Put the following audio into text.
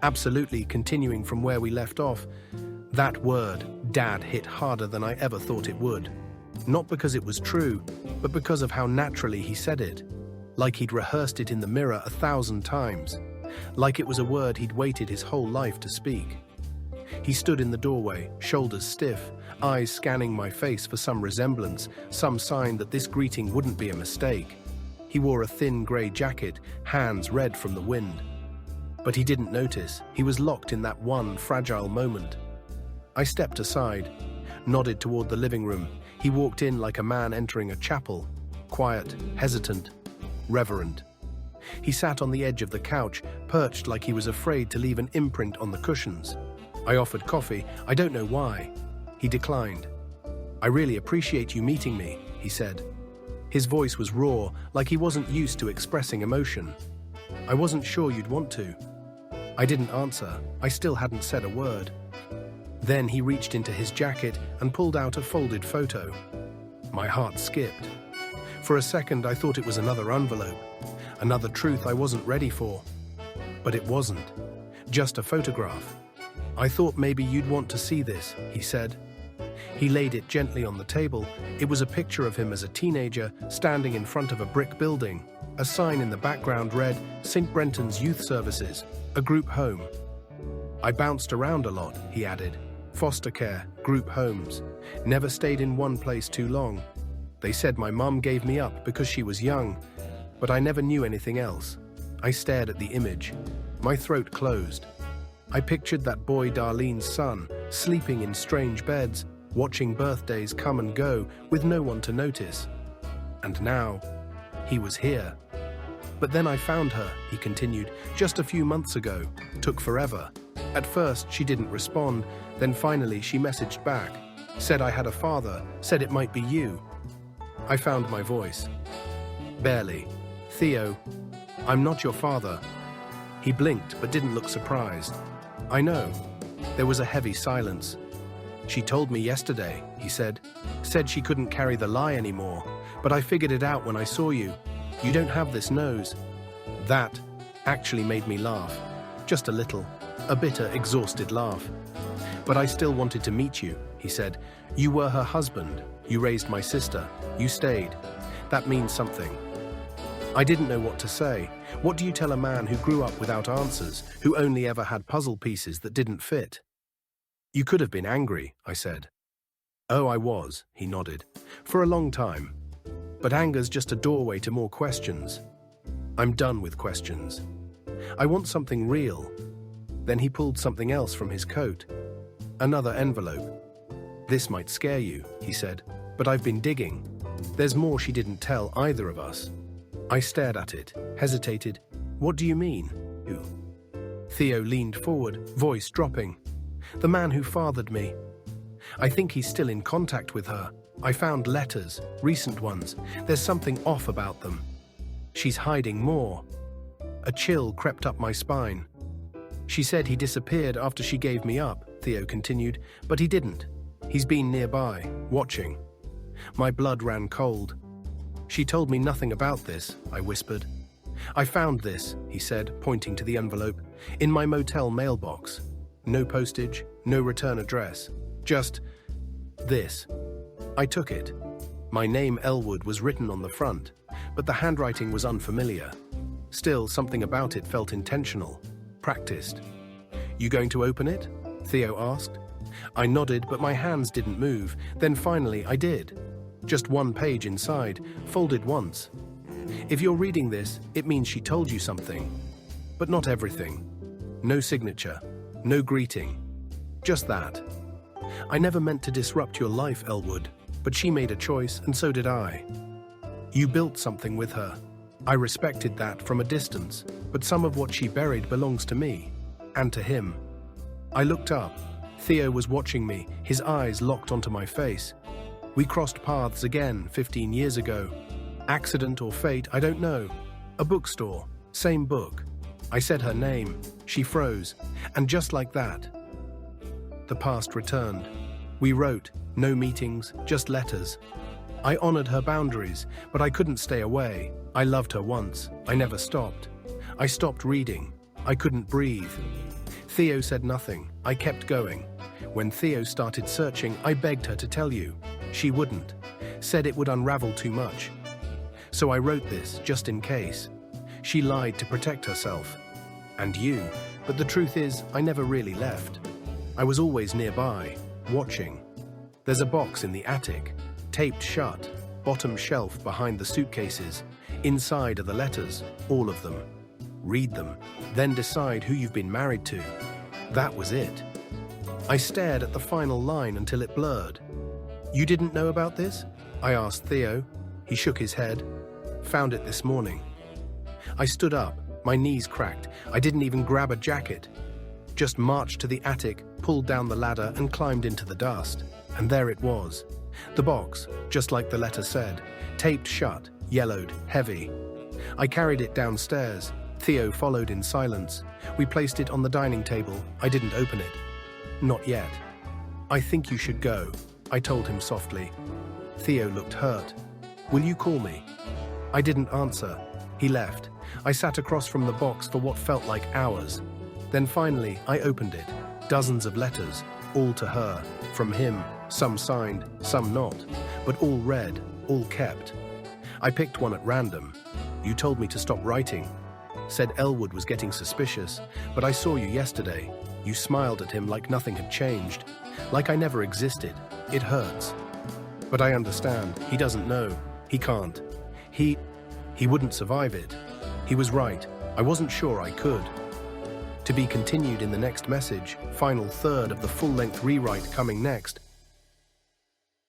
Absolutely, continuing from where we left off, that word, Dad, hit harder than I ever thought it would. Not because it was true, but because of how naturally he said it. Like he'd rehearsed it in the mirror 1,000 times. Like it was a word he'd waited his whole life to speak. He stood in the doorway, shoulders stiff, eyes scanning my face for some resemblance, some sign that this greeting wouldn't be a mistake. He wore a thin grey jacket, hands red from the wind. But he didn't notice. He was locked in that one fragile moment. I stepped aside, nodded toward the living room. He walked in like a man entering a chapel, quiet, hesitant, reverent. He sat on the edge of the couch, perched like he was afraid to leave an imprint on the cushions. I offered coffee. I don't know why. He declined. "I really appreciate you meeting me," he said. His voice was raw, like he wasn't used to expressing emotion. "I wasn't sure you'd want to." I didn't answer. I still hadn't said a word. Then he reached into his jacket and pulled out a folded photo. My heart skipped. For a second, I thought it was another envelope, another truth I wasn't ready for. But it wasn't. Just a photograph. "I thought maybe you'd want to see this," he said. He laid it gently on the table. It was a picture of him as a teenager, standing in front of a brick building. A sign in the background read, "St. Brenton's Youth Services, a group home." "I bounced around a lot," he added. "Foster care, group homes. Never stayed in one place too long. They said my mum gave me up because she was young, but I never knew anything else." I stared at the image. My throat closed. I pictured that boy Darlene's son, sleeping in strange beds, watching birthdays come and go with no one to notice. And now, he was here. "But then I found her," he continued, "just a few months ago. Took forever. At first, she didn't respond. Then finally, she messaged back. Said I had a father. Said it might be you." I found my voice. "Barely. Theo, I'm not your father." He blinked but didn't look surprised. "I know." There was a heavy silence. "She told me yesterday," he said. "Said she couldn't carry the lie anymore. But I figured it out when I saw you. You don't have this nose." That actually made me laugh. Just a little. A bitter, exhausted laugh. "But I still wanted to meet you," he said. "You were her husband. You raised my sister. You stayed. That means something." I didn't know what to say. What do you tell a man who grew up without answers, who only ever had puzzle pieces that didn't fit? "You could have been angry," I said. "Oh, I was," he nodded. "For a long time. But anger's just a doorway to more questions. I'm done with questions. I want something real." Then he pulled something else from his coat. Another envelope. "This might scare you," he said, "but I've been digging. There's more she didn't tell either of us." I stared at it, hesitated. "What do you mean? Who?" Theo leaned forward, voice dropping. "The man who fathered me. I think he's still in contact with her. I found letters, recent ones. There's something off about them. She's hiding more." A chill crept up my spine. "She said he disappeared after she gave me up," Theo continued, "but he didn't. He's been nearby, watching." My blood ran cold. "She told me nothing about this," I whispered. "I found this," he said, pointing to the envelope, "in my motel mailbox. No postage, no return address. Just this." I took it. My name, Elwood, was written on the front, but the handwriting was unfamiliar. Still, something about it felt intentional, practiced. "You going to open it?" Theo asked. I nodded, but my hands didn't move. Then finally, I did. Just one page inside, folded once. "If you're reading this, it means she told you something. But not everything. No signature, no greeting. Just that. I never meant to disrupt your life, Elwood, but she made a choice, and so did I. You built something with her. I respected that from a distance, but some of what she buried belongs to me, and to him." I looked up. Theo was watching me, his eyes locked onto my face. We crossed paths again 15 years ago. Accident or fate, I don't know. A bookstore, same book. I said her name. She froze, and just like that, the past returned. We wrote, no meetings, just letters. I honored her boundaries, but I couldn't stay away. I loved her once. I never stopped. I stopped reading. I couldn't breathe. Theo said nothing. I kept going. When Theo started searching, I begged her to tell you. She wouldn't. Said it would unravel too much. So I wrote this, just in case. She lied to protect herself. And you. But the truth is, I never really left. I was always nearby, watching. There's a box in the attic, taped shut, bottom shelf behind the suitcases. Inside are the letters, all of them. Read them, then decide who you've been married to. That was it. I stared at the final line until it blurred. You didn't know about this? I asked Theo. He shook his head. Found it this morning. I stood up, my knees cracked. I didn't even grab a jacket. Just marched to the attic, pulled down the ladder and climbed into the dust. And there it was. The box, just like the letter said, taped shut, yellowed, heavy. I carried it downstairs. Theo followed in silence. We placed it on the dining table. I didn't open it. Not yet. I think you should go, I told him softly. Theo looked hurt. Will you call me? I didn't answer. He left. I sat across from the box for what felt like hours. Then finally, I opened it. Dozens of letters, all to her, from him, some signed, some not, but all read, all kept. I picked one at random. You told me to stop writing. Said Elwood was getting suspicious, but I saw you yesterday. You smiled at him like nothing had changed, like I never existed. It hurts. But I understand. He doesn't know. He can't. He wouldn't survive it. He was right. I wasn't sure I could. To be continued in the next message, final third of the full-length rewrite coming next.